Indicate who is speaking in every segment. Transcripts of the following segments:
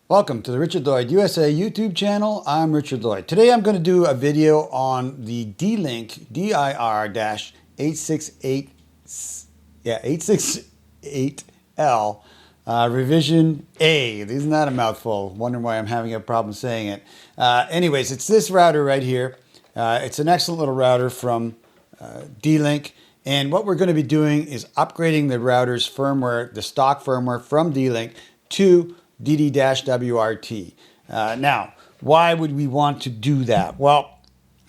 Speaker 1: Welcome to the Richard Lloyd USA YouTube channel. I'm Richard Lloyd. Today I'm going to do a video on the D-Link DIR-868L Revision A. Isn't that a mouthful? Wondering why I'm having a problem saying it. Anyways, it's this router right here. It's an excellent little router from D-Link. And what we're going to be doing is upgrading the router's firmware, the stock firmware from D-Link to DD-WRT. Now, why would we want to do that? Well,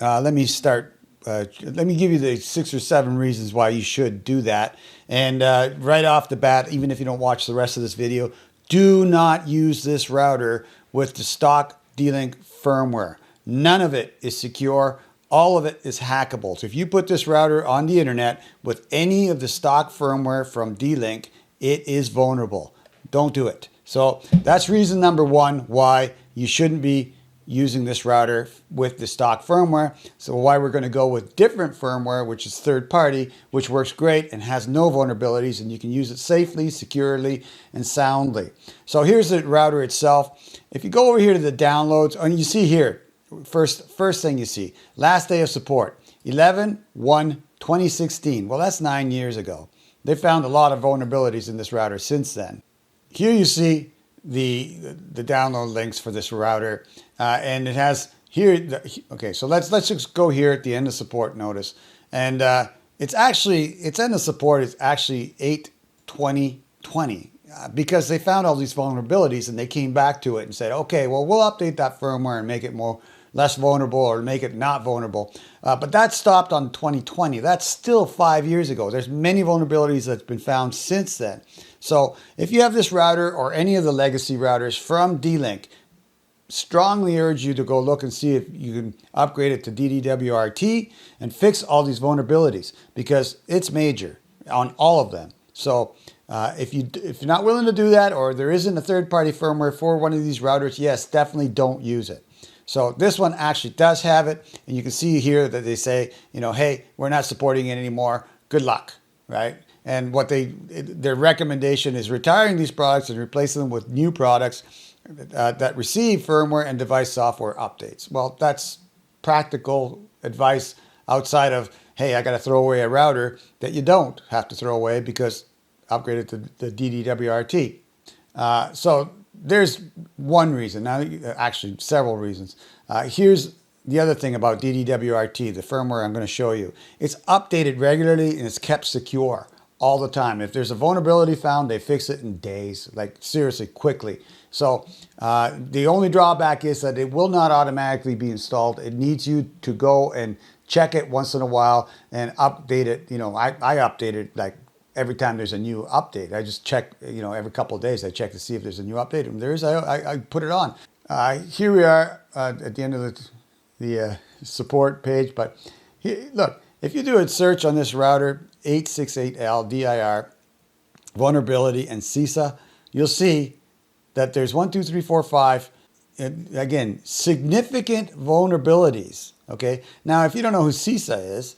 Speaker 1: let me start. Let me give you the 6 or 7 reasons why you should do that. And right off the bat, even if you don't watch the rest of this video, do not use this router with the stock D-Link firmware. None of it is secure. All of it is hackable. So if you put this router on the internet with any of the stock firmware from D-Link, it is vulnerable. Don't do it. So that's reason number 1 why you shouldn't be using this router with the stock firmware. So why we're going to go with different firmware, which is third party, which works great and has no vulnerabilities, and you can use it safely, securely, and soundly. So here's the router itself. If you go over here to the downloads, and you see here, first thing you see, last day of support, 11/1/2016. Well, that's 9 years ago. They found a lot of vulnerabilities in this router since then. Here you see the download links for this router, and it has here. Okay, so let's just go here at the end of support notice, and its end of support is actually 8/20/20 because they found all these vulnerabilities and they came back to it and said, okay, well, we'll update that firmware and make it less vulnerable or make it not vulnerable. But that stopped on 2020. That's still 5 years ago. There's many vulnerabilities that's been found since then. So if you have this router or any of the legacy routers from D-Link, strongly urge you to go look and see if you can upgrade it to DD-WRT and fix all these vulnerabilities because it's major on all of them. So if you're not willing to do that, or there isn't a third-party firmware for one of these routers, yes, definitely don't use it. So this one actually does have it, and you can see here that they say, hey, we're not supporting it anymore. Good luck, right? And their recommendation is retiring these products and replacing them with new products that receive firmware and device software updates. Well, that's practical advice outside of, hey, I got to throw away a router that you don't have to throw away because upgraded to the DD-WRT. So there's one reason. Now, actually, several reasons. Here's the other thing about DD-WRT, the firmware I'm going to show you. It's updated regularly and it's kept secure all the time. If there's a vulnerability found, they fix it in days, like seriously, quickly. So the only drawback is that it will not automatically be installed. It needs you to go and check it once in a while and update it. I update it like every time there's a new update. I just check, every couple of days I check to see if there's a new update. And there is, I put it on. Here we are at the end of the support page. But here, look, if you do a search on this router, 868L DIR, vulnerability and CISA, you'll see that there's 1, 2, 3, 4, 5, again, significant vulnerabilities. Okay. Now, if you don't know who CISA is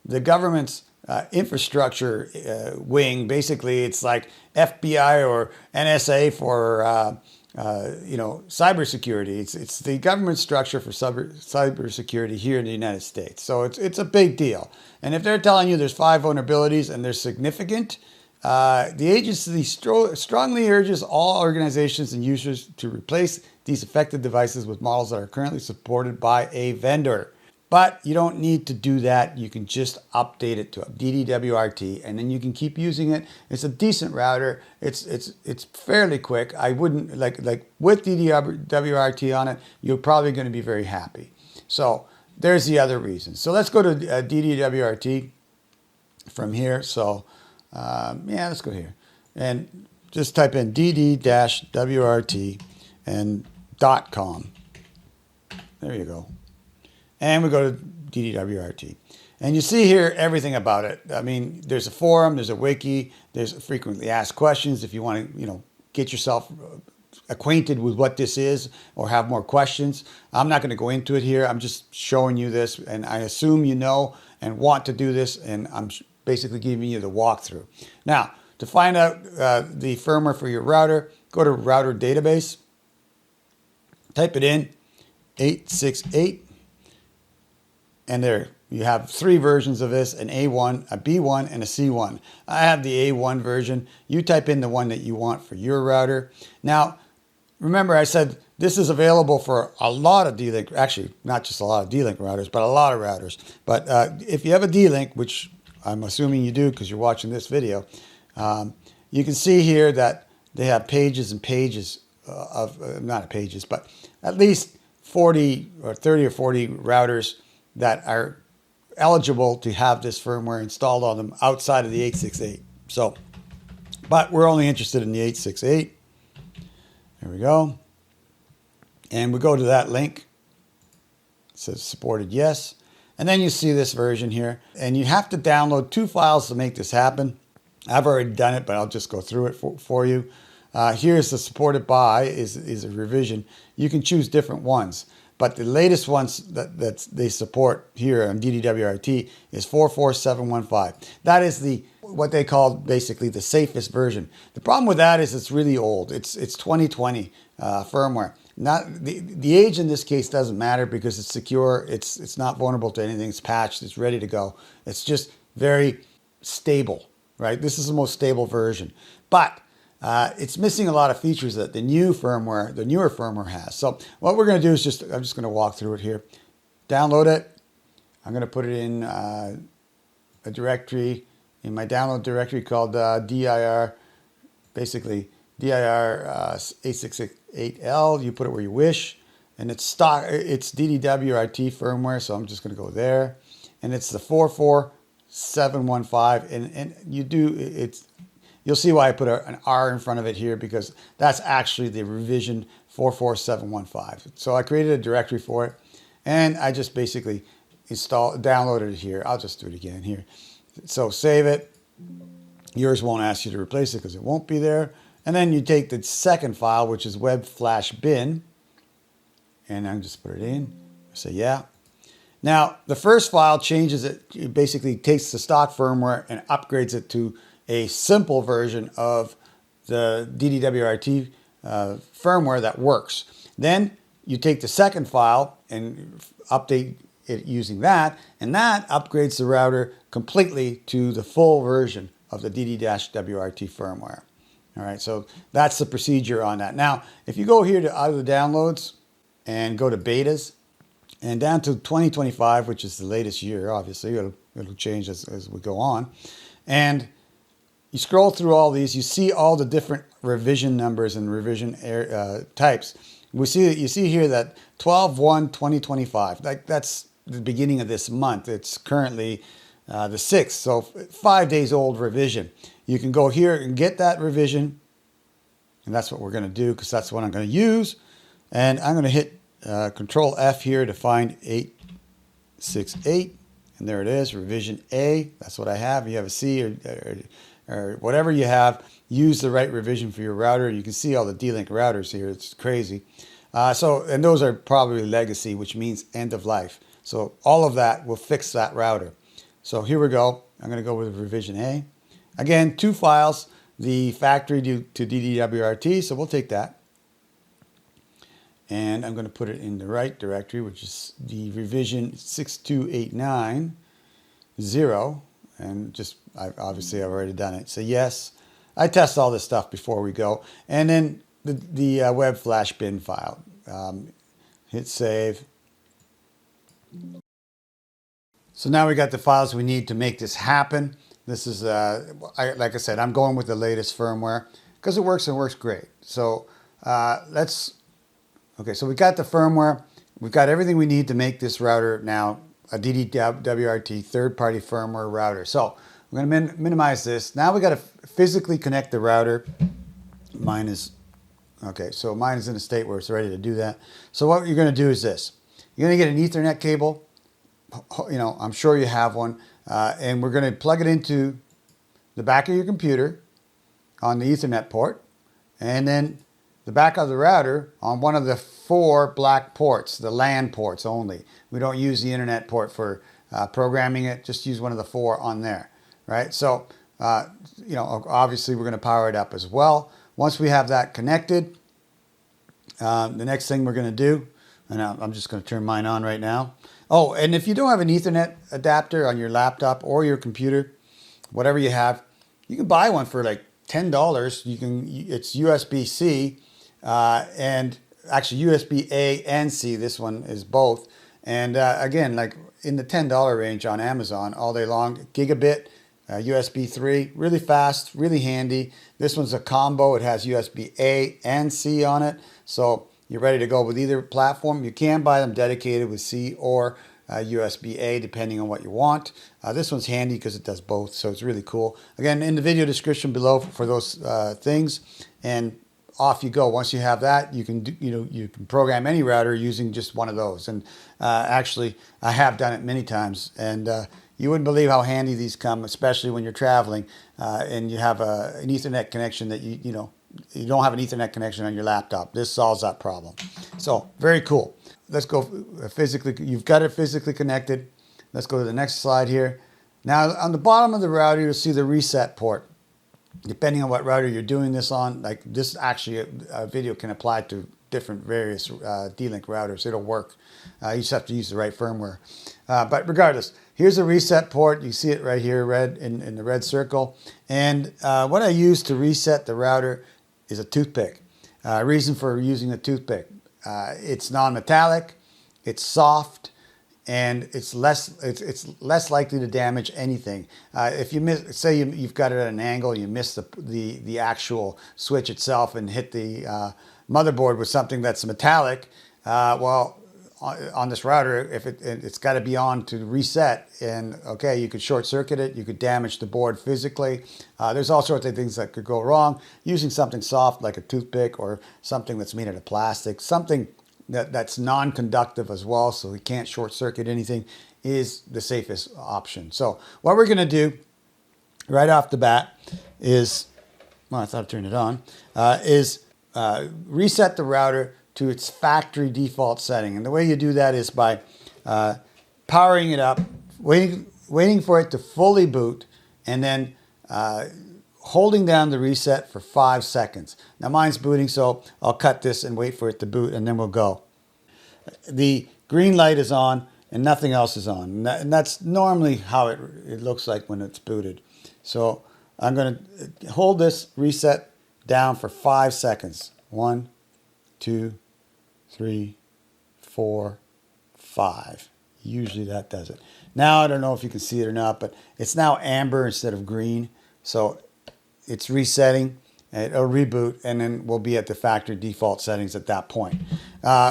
Speaker 1: the government's infrastructure wing. Basically, it's like FBI or NSA for cybersecurity. It's the government structure for cybersecurity here in the United States. So it's a big deal. And if they're telling you there's 5 vulnerabilities and they're significant, the agency strongly urges all organizations and users to replace these affected devices with models that are currently supported by a vendor. But you don't need to do that. You can just update it to a DD-WRT, and then you can keep using it. It's a decent router. It's fairly quick. I wouldn't like with DD-WRT on it, you're probably going to be very happy. So there's the other reason. So let's go to DD-WRT from here. So let's go here and just type in DD-WRT and .com. There you go. And we go to DD-WRT. And you see here everything about it. I mean, there's a forum, there's a wiki, there's frequently asked questions if you want to, get yourself acquainted with what this is or have more questions. I'm not going to go into it here. I'm just showing you this, and I assume you know and want to do this, and I'm basically giving you the walkthrough. Now, to find out the firmware for your router, go to router database, type it in, 868, and there you have 3 versions of this, an A1, a B1, and a C1. I have the A1 version. You type in the one that you want for your router. Now, remember I said this is available for a lot of D-Link, actually not just a lot of D-Link routers, but a lot of routers. But if you have a D-Link, which I'm assuming you do because you're watching this video, you can see here that they have pages and pages of, not pages, but at least 40 or 30 or 40 routers that are eligible to have this firmware installed on them outside of the 868. So, but we're only interested in the 868. There we go. And we go to that link. It says supported yes. And then you see this version here. And you have to download 2 files to make this happen. I've already done it, but I'll just go through it for you. Here's the supported by is a revision. You can choose different ones. But the latest ones that they support here on DD-WRT is 44715. That is what they call basically the safest version. The problem with that is it's really old. It's 2020 firmware. Not the age in this case doesn't matter because it's secure. It's not vulnerable to anything. It's patched. It's ready to go. It's just very stable, right? This is the most stable version, but it's missing a lot of features that the newer firmware has. So what we're going to do is I'm just going to walk through it here. Download it. I'm going to put it in a directory, in my download directory called DIR, basically DIR-868L. You put it where you wish. And it's DD-WRT firmware, so I'm just going to go there. And it's the 44715. And you'll see why I put an R in front of it here because that's actually the revision 44715. So I created a directory for it and I just basically downloaded it here. I'll just do it again here. So save it. Yours won't ask you to replace it because it won't be there. And then you take the second file, which is web/bin, and I'm just put it in. Say yeah. Now the first file changes it. It basically takes the stock firmware and upgrades it to a simple version of the DD-WRT firmware that works. Then you take the second file and update it using that, and that upgrades the router completely to the full version of the DD-WRT firmware. All right, so that's the procedure on that. Now, if you go here to out of the downloads and go to betas and down to 2025, which is the latest year, obviously, it'll change as we go on. And you scroll through all these, you see all the different revision numbers and revision types. You see here that 12/1/2025, that's the beginning of this month. It's currently the 6th, so 5 days old revision. You can go here and get that revision, and that's what we're going to do because that's what I'm going to use. And I'm going to hit Control F here to find 868, and there it is, revision A. That's what I have. You have a C or whatever you have, use the right revision for your router. You can see all the D-Link routers here. It's crazy. And those are probably legacy, which means end of life. So all of that will fix that router. So here we go. I'm going to go with revision A. Again, 2 files, the factory to DD-WRT. So we'll take that. And I'm going to put it in the right directory, which is the revision 62890. And obviously I've already done it. So yes, I test all this stuff before we go. And then the web/bin file. Hit save. So now we got the files we need to make this happen. This is, like I said, I'm going with the latest firmware because it works and works great. So okay, so we got the firmware. We've got everything we need to make this router now a DD-WRT third-party firmware router. So we're going to minimize this. Now we got to physically connect the router. Mine is in a state where it's ready to do that. So what you're going to do is this. You're going to get an Ethernet cable. I'm sure you have one. And we're going to plug it into the back of your computer on the Ethernet port. And then the back of the router on one of the 4 black ports, the LAN ports only. We don't use the internet port for programming it. Just use one of the 4 on there, right? So, obviously we're going to power it up as well. once we have that connected, the next thing we're going to do, and I'm just going to turn mine on right now. Oh, and if you don't have an Ethernet adapter on your laptop or your computer, whatever you have, you can buy one for like $10. It's USB-C and actually USB-A and C. This one is both. And again, like in the $10 range on Amazon all day long. Gigabit, USB 3, really fast, really handy. This one's a combo. It has USB-A and C on it. So you're ready to go with either platform. You can buy them dedicated with C or USB-A depending on what you want. This one's handy because it does both, so it's really cool. Again, in the video description below for those things, and off you go. Once you have that, you can you can program any router using just one of those. And actually, I have done it many times, and you wouldn't believe how handy these come, especially when you're traveling and you have an Ethernet connection that you don't have an Ethernet connection on your laptop. This solves that problem. So very cool. Let's go physically. You've got it physically connected. Let's go to the next slide here. Now on the bottom of the router, you'll see the reset port. Depending on what router you're doing this on, like this actually a video can apply to different various D-Link routers. It'll work. You just have to use the right firmware. But regardless, here's a reset port. You see it right here, red in the red circle. And what I use to reset the router is a toothpick. Reason for using a toothpick: it's non-metallic, it's soft, and it's less likely to damage anything. If you say you've got it at an angle, you miss the actual switch itself and hit the motherboard with something that's metallic, well, on this router, if it's got to be on to reset, and okay, you could short circuit it, you could damage the board physically. There's all sorts of things that could go wrong. Using something soft like a toothpick or something that's made out of plastic, something that's non-conductive as well, so we can't short circuit anything, is the safest option. So what we're going to do right off the bat is, well, I thought I turned it on, is reset the router to its factory default setting. And the way you do that is by powering it up, waiting for it to fully boot, and then holding down the reset for 5 seconds. Now mine's booting, so I'll cut this and wait for it to boot, and then we'll go. The green light is on and nothing else is on. And that's normally how it looks like when it's booted. So I'm going to hold this reset down for 5 seconds. 1, 2, 3, 4, 5. Usually that does it. Now I don't know if you can see it or not, but it's now amber instead of green. So it's resetting, and it'll reboot, and then we'll be at the factory default settings at that point.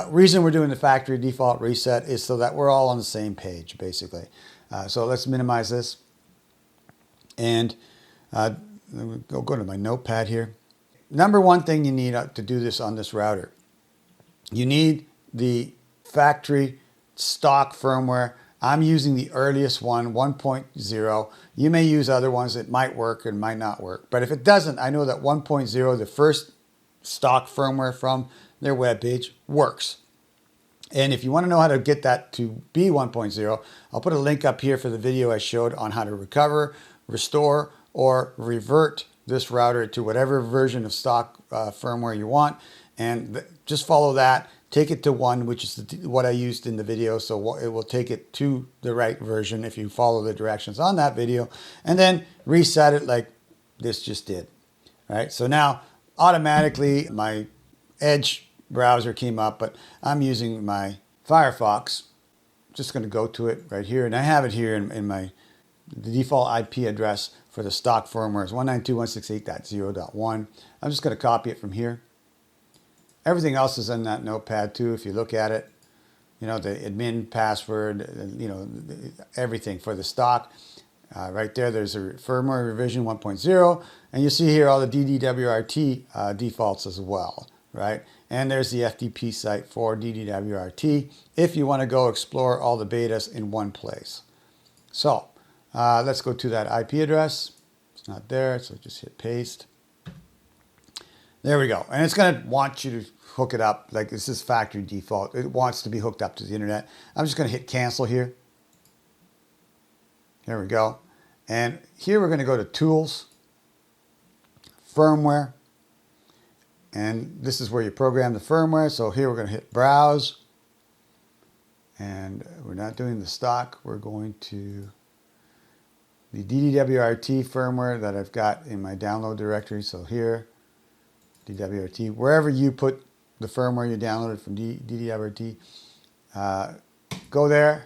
Speaker 1: Reason we're doing the factory default reset is so that we're all on the same page, basically. So let's minimize this, and go to my notepad here. Number one thing you need to do this on this router, you need the factory stock firmware. I'm using the earliest one, 1.0. You may use other ones that might work and might not work. But if it doesn't, I know that 1.0, the first stock firmware from their webpage, works. And if you want to know how to get that to be 1.0, I'll put a link up here for the video I showed on how to recover, restore, or revert this router to whatever version of stock firmware you want. And just follow that. Take it to 1, which is what I used in the video. So it will take it to the right version if you follow the directions on that video. And then reset it like this just did. All right, so now automatically my Edge browser came up, but I'm using my Firefox. Just going to go to it right here. And I have it here in the default IP address for the stock firmware is 192.168.0.1. I'm just going to copy it from here. Everything else is in that notepad too. If you look at it, the admin password, everything for the stock. Right there, there's a firmware revision 1.0, and you see here all the DD-WRT defaults as well, right? And there's the FTP site for DD-WRT if you want to go explore all the betas in one place. So let's go to that IP address. It's not there, so just hit paste. There we go. And it's going to want you to hook it up. Like this is factory default. It wants to be hooked up to the internet. I'm just going to hit cancel here. There we go. And here we're going to go to Tools, Firmware, And this is where you program the firmware. So here we're going to hit browse. And we're not doing the stock. We're going to the DD-WRT firmware that I've got in my download directory. So here, DD-WRT, wherever you put the firmware you downloaded from DD-WRT, go there.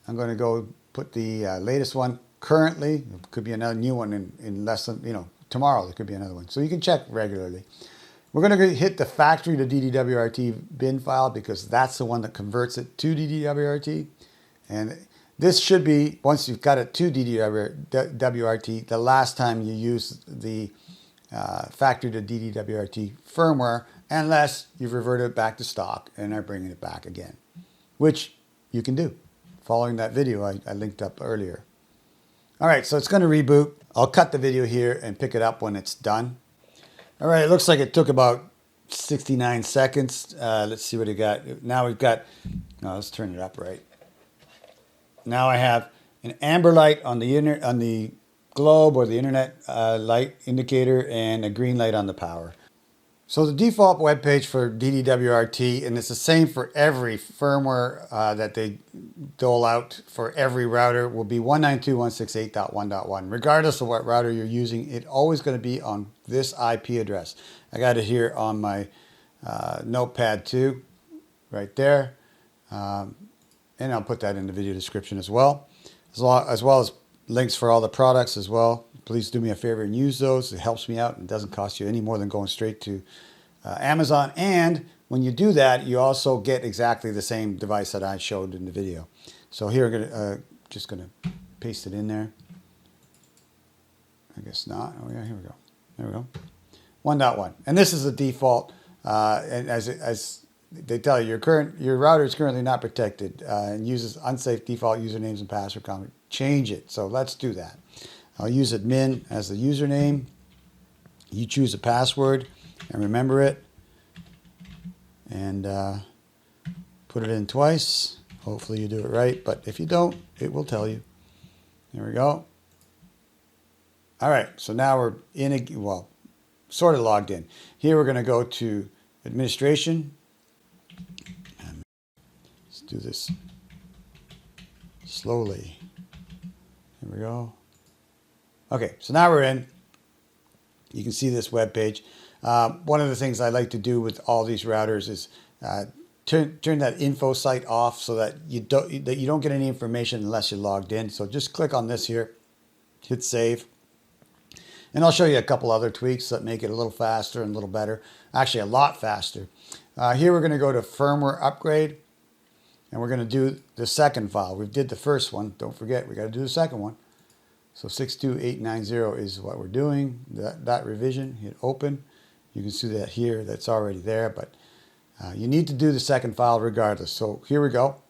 Speaker 1: I'm going to go put the latest one currently. It could be another new one in less than, tomorrow there could be another one. So you can check regularly. We're going to hit the factory to DD-WRT bin file because that's the one that converts it to DD-WRT. And this should be, once you've got it to DD-WRT, the last time you use the factory to DD-WRT firmware, unless you've reverted it back to stock and are bringing it back again, which you can do following that video I linked up earlier. All right, so it's going to reboot. I'll cut the video here and pick it up when it's done. All right, it looks like it took about 69 seconds. Let's see what it got. Now we've got, let's turn it up right. Now I have an amber light on the globe or the internet light indicator and a green light on the power. So the default web page for DD-WRT, and it's the same for every firmware that they dole out for every router, will be 192.168.1.1. Regardless of what router you're using, it's always going to be on this IP address. I got it here on my notepad too, right there. And I'll put that in the video description as well as links for all the products as well. Please do me a favor and use those. It helps me out and doesn't cost you any more than going straight to Amazon. And when you do that, you also get exactly the same device that I showed in the video. So here, I'm just going to paste it in there. I guess not. Oh yeah, here we go. There we go. 1.1. And this is the default. And as they tell you, your router is currently not protected and uses unsafe default usernames and password combinations. Change it. So let's do that. I'll use admin as the username. You choose a password and remember it. And put it in twice. Hopefully you do it right. But if you don't, it will tell you. There we go. All right. So now we're sort of logged in. Here we're going to go to administration. Let's do this slowly. Here we go. Okay, so now we're in. You can see this web page. One of the things I like to do with all these routers is turn that info site off so that you don't get any information unless you're logged in. So just click on this here, hit save, and I'll show you a couple other tweaks that make it a little faster and a little better. Actually, a lot faster. Here we're going to go to firmware upgrade, and we're going to do the second file. We did the first one. Don't forget, we got to do the second one. So 62890 is what we're doing, that revision. Hit open. You can see that here, that's already there, but you need to do the second file regardless. So here we go.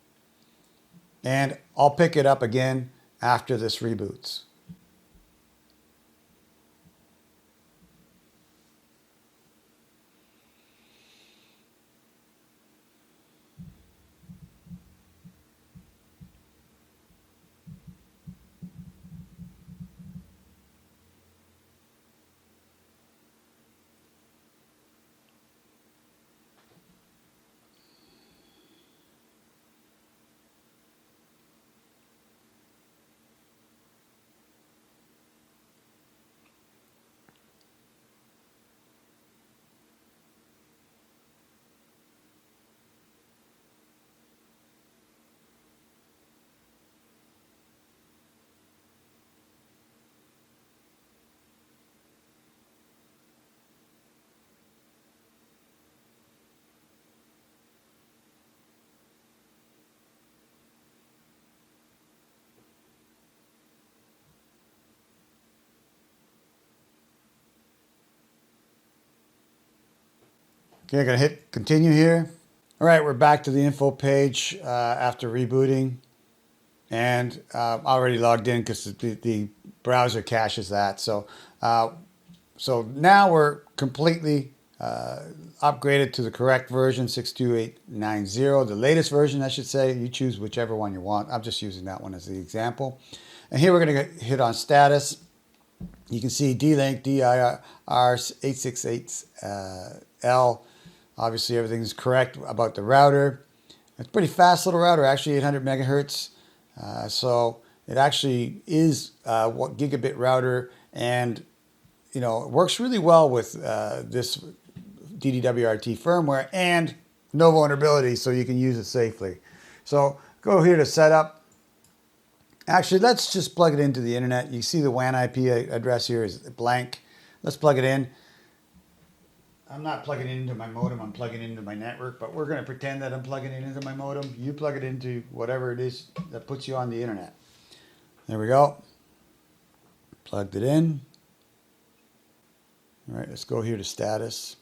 Speaker 1: And I'll pick it up again after this reboots. Okay, I'm going to hit continue here. All right, we're back to the info page after rebooting. And already logged in because the browser caches that. So now we're completely upgraded to the correct version, 62890, the latest version, I should say. You choose whichever one you want. I'm just using that one as the example. And here we're going to hit on status. You can see D-Link DIR-868L DD-WRT. Obviously everything's correct about the router. It's a pretty fast little router, actually 800 megahertz. So it actually is a gigabit router, and you know, it works really well with this DD-WRT firmware and no vulnerability, so you can use it safely. So go here to setup. Actually, let's just plug it into the internet. You see the WAN IP address here is blank. Let's plug it in. I'm not plugging it into my modem, I'm plugging it into my network, but we're going to pretend that I'm plugging it into my modem. You plug it into whatever it is that puts you on the internet. There we go. Plugged it in. All right, let's go here to status.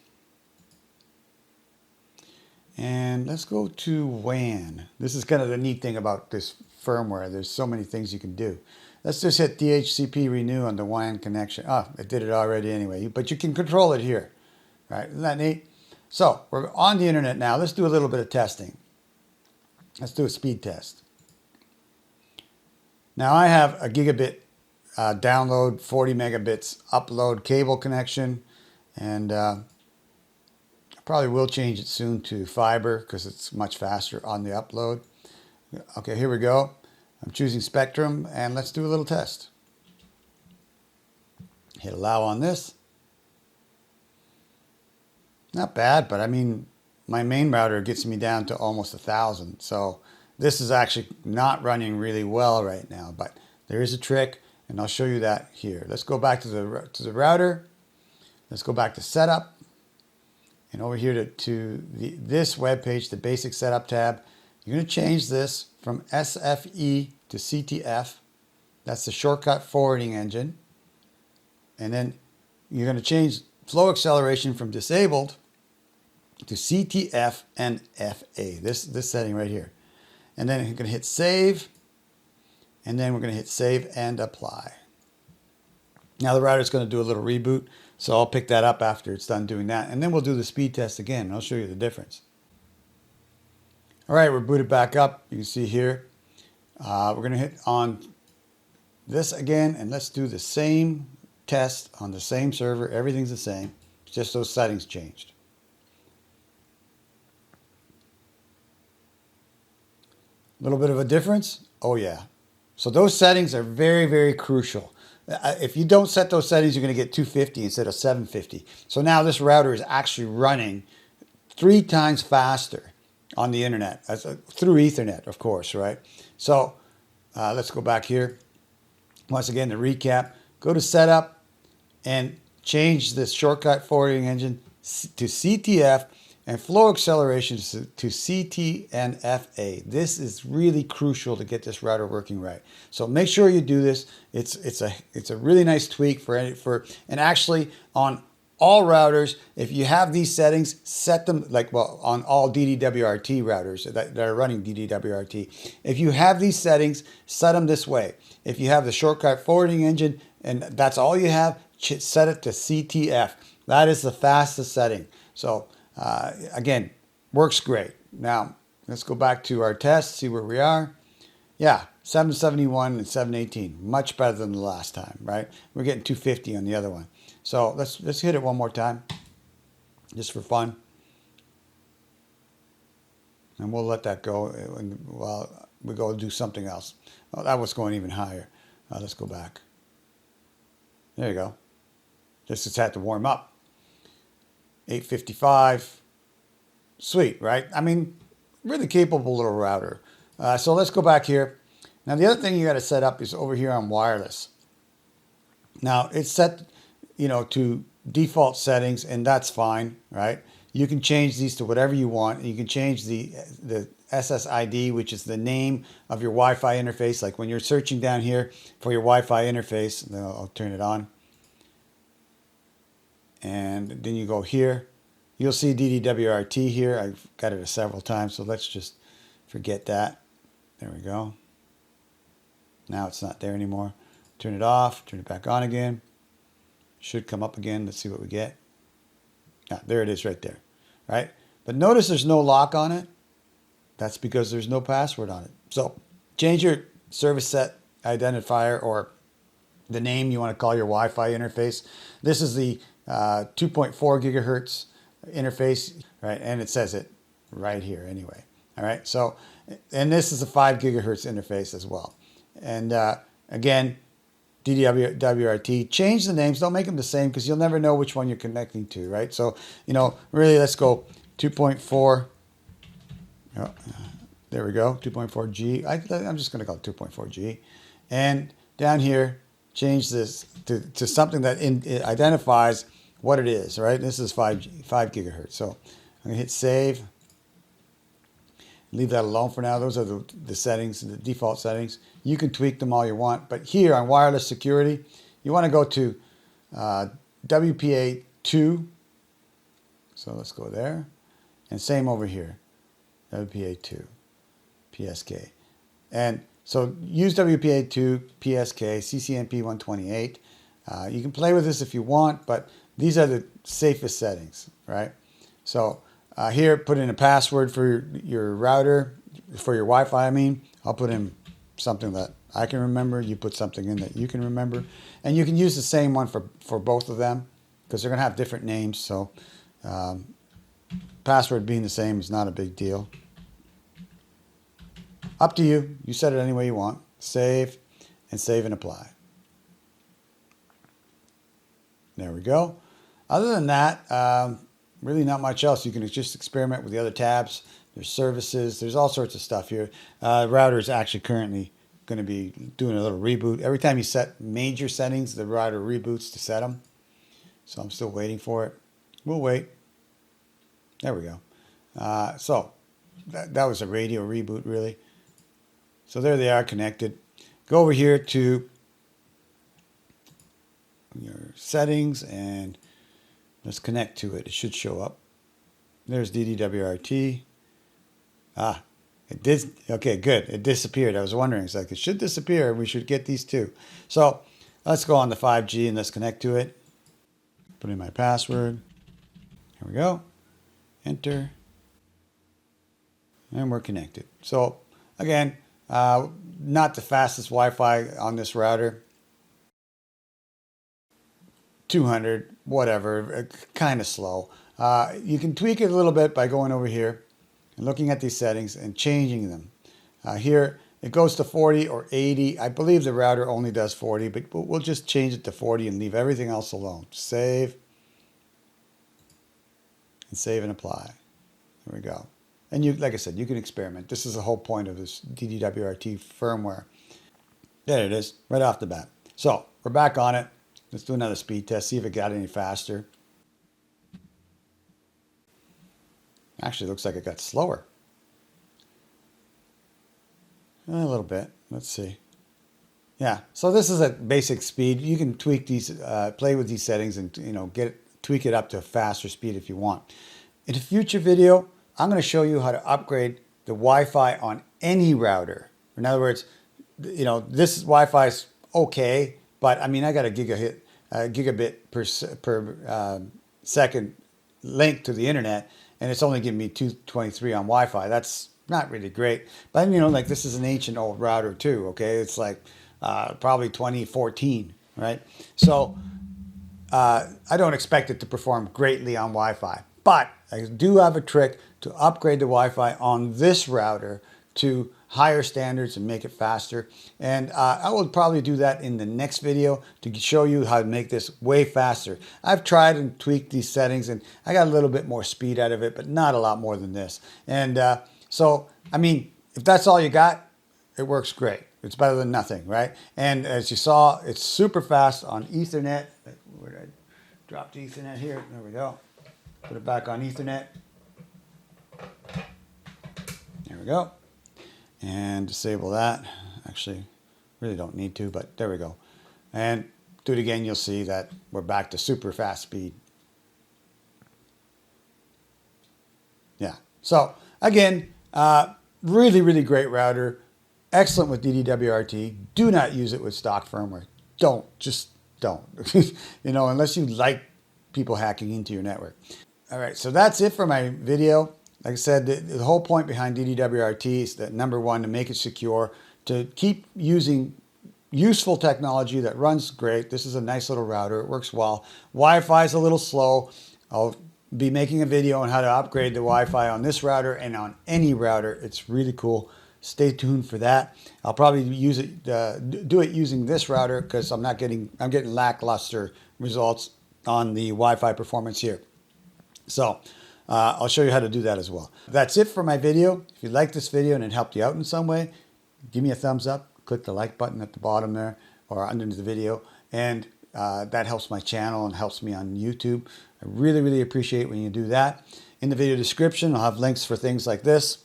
Speaker 1: And let's go to WAN. This is kind of the neat thing about this firmware. There's so many things you can do. Let's just hit DHCP renew on the WAN connection. Oh, it did it already anyway, but you can control it here. Right, isn't that neat? So we're on the internet now. Let's do a little bit of testing. Let's do a speed test. Now I have a gigabit download, 40 megabits upload cable connection, and I probably will change it soon to fiber because it's much faster on the upload. Okay, here we go. I'm choosing Spectrum, and let's do a little test. Hit allow on this. Not bad, but I mean, my main router gets me down to almost 1,000. So this is actually not running really well right now, but there is a trick, and I'll show you that here. Let's go back to the router. Let's go back to setup, and over here to this web page, the basic setup tab. You're going to change this from SFE to CTF. That's the shortcut forwarding engine, and then you're going to change flow acceleration from disabled to CTF and FA, this setting right here. And then you're going to hit save, and then we're going to hit save and apply. Now the router is going to do a little reboot, so I'll pick that up after it's done doing that, and then we'll do the speed test again, and I'll show you the difference. All right, we're booted back up. You can see here. We're going to hit on this again, and let's do the same test on the same server. Everything's the same, just those settings changed. A little bit of a difference? Oh yeah. So those settings are very, very crucial. If you don't set those settings, you're going to get 250 instead of 750. So now this router is actually running 3 times faster on the internet, through Ethernet, of course, right? So let's go back here. Once again, to recap, go to setup and change this shortcut forwarding engine to CTF and flow acceleration to CT and FA. This is really crucial to get this router working right. So make sure you do this. It's a really nice tweak and actually on all routers, if you have these settings, set them on all DD-WRT routers that are running DD-WRT. If you have these settings, set them this way. If you have the shortcut forwarding engine and that's all you have, set it to CTF. That is the fastest setting. So again, works great. Now let's go back to our test, see where we are. Yeah, 771 and 718, much better than the last time, right? We're getting 250 on the other one. So let's hit it one more time, just for fun. And we'll let that go while we go do something else. Oh, that was going even higher. Let's go back. There you go. Just had to warm up. 855. Sweet, right? I mean, really capable little router. So let's go back here. Now the other thing you got to set up is over here on wireless. Now it's set, to default settings, and that's fine, right? You can change these to whatever you want. You can change the SSID, which is the name of your Wi-Fi interface. Like when you're searching down here for your Wi-Fi interface, I'll turn it on. And then you go here. You'll see DD-WRT here. I've got it several times, so let's just forget that. There we go. Now it's not there anymore. Turn it off, turn it back on again. Should come up again. Let's see what we get. Ah, there it is right there, right? But notice there's no lock on it. That's because there's no password on it. So change your service set identifier or the name you want to call your Wi-Fi interface. This is the 2.4 gigahertz interface, right? And it says it right here anyway. All right. So, and this is a 5 gigahertz interface as well. And again, DD-WRT. Change the names. Don't make them the same because you'll never know which one you're connecting to, right? So, you know, really, let's go 2.4. Oh, there we go, 2.4G. I'm just going to call it 2.4G. And down here, change this to something that it identifies what it is, right? This is 5 gigahertz. So I'm going to hit save. Leave that alone for now. Those are the settings, the default settings. You can tweak them all you want. But here on wireless security, you want to go to WPA2. So let's go there. And same over here, WPA2 PSK. And so use WPA2 PSK, CCNP 128. You can play with this if you want, but these are the safest settings, right? So here, put in a password for your router, for your Wi-Fi, I mean. I'll put in something that I can remember. You put something in that you can remember. And you can use the same one for both of them because they're going to have different names. So password being the same is not a big deal. Up to you. You set it any way you want. Save and apply. There we go. Other than that, really not much else. You can just experiment with the other tabs. There's services. There's all sorts of stuff here. Router is actually currently going to be doing a little reboot. Every time you set major settings, the router reboots to set them. So I'm still waiting for it. We'll wait. There we go. So that was a radio reboot, really. So there they are connected. Go over here to your settings and let's connect to it. It should show up. There's DD-WRT. It did. Okay, good. It disappeared. I was wondering. It's like it should disappear. We should get these two. So let's go on the 5G and let's connect to it. Put in my password. Here we go. Enter. And we're connected. So again, not the fastest Wi-Fi on this router. 200, whatever, kind of slow. You can tweak it a little bit by going over here and looking at these settings and changing them. Here, it goes to 40 or 80. I believe the router only does 40, but we'll just change it to 40 and leave everything else alone. Save. And save and apply. There we go. And you, like I said, you can experiment. This is the whole point of this DD-WRT firmware. There it is, right off the bat. So we're back on it. Let's do another speed test, see if it got any faster. Actually, looks like it got slower. A little bit. Let's see. Yeah, so this is a basic speed. You can tweak these, play with these settings and tweak it up to a faster speed if you want. In a future video, I'm going to show you how to upgrade the Wi-Fi on any router. In other words, this Wi-Fi is okay, but I mean, I got a gigabit per second link to the internet, and it's only giving me 223 on Wi-Fi. That's not really great. But like this is an ancient old router too. Okay, it's like probably 2014, right? So I don't expect it to perform greatly on Wi-Fi, but I do have a trick to upgrade the Wi-Fi on this router to higher standards and make it faster. And I will probably do that in the next video to show you how to make this way faster. I've tried and tweaked these settings and I got a little bit more speed out of it, but not a lot more than this. And so, I mean, if that's all you got, it works great. It's better than nothing, right? And as you saw, it's super fast on Ethernet. Where did I drop the Ethernet here? There we go. Put it back on Ethernet. There we go. And disable that. Actually, really don't need to, but there we go. And do it again, you'll see that we're back to super fast speed. Yeah. So again, really, really great router. Excellent with DD-WRT. Do not use it with stock firmware. Just don't. Unless you like people hacking into your network. All right, so that's it for my video. Like I said, the whole point behind DD-WRT is that number one, to make it secure, to keep using useful technology that runs great. This is a nice little router. It works well. Wi-Fi is a little slow. I'll be making a video on how to upgrade the Wi-Fi on this router and on any router. It's really cool. Stay tuned for that. I'll probably use it, do it using this router because I'm getting lackluster results on the Wi-Fi performance here. So I'll show you how to do that as well. That's it for my video. If you like this video and it helped you out in some way, give me a thumbs up. Click the like button at the bottom there or underneath the video, and that helps my channel and helps me on YouTube. I really, really appreciate when you do that. In the video description, I'll have links for things like this.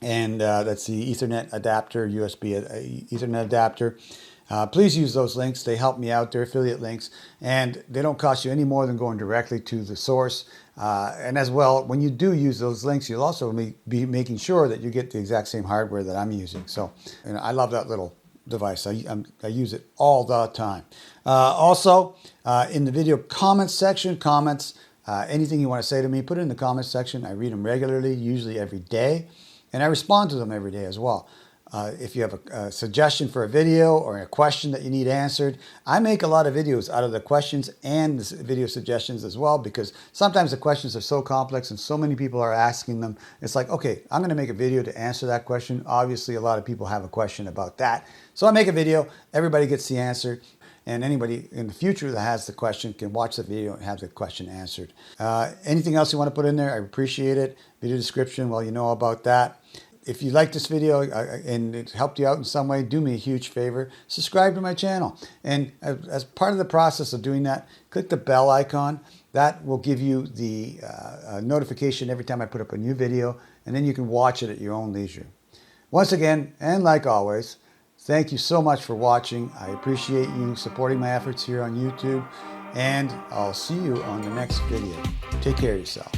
Speaker 1: And that's the Ethernet adapter, USB Ethernet adapter. Please use those links. They help me out. They're affiliate links, and they don't cost you any more than going directly to the source. And as well, when you do use those links, you'll also be making sure that you get the exact same hardware that I'm using. So, I love that little device. I use it all the time. Also, in the video comments section, anything you want to say to me, put it in the comments section. I read them regularly, usually every day. And I respond to them every day as well. If you have a suggestion for a video or a question that you need answered, I make a lot of videos out of the questions and the video suggestions as well, because sometimes the questions are so complex and so many people are asking them. It's like, okay, I'm going to make a video to answer that question. Obviously, a lot of people have a question about that. So I make a video, everybody gets the answer. And anybody in the future that has the question can watch the video and have the question answered. Anything else you want to put in there, I appreciate it. Video description, well, you know about that. If you like this video and it helped you out in some way, do me a huge favor. Subscribe to my channel. And as part of the process of doing that, click the bell icon. That will give you the notification every time I put up a new video. And then you can watch it at your own leisure. Once again, and like always, thank you so much for watching. I appreciate you supporting my efforts here on YouTube, and I'll see you on the next video. Take care of yourself.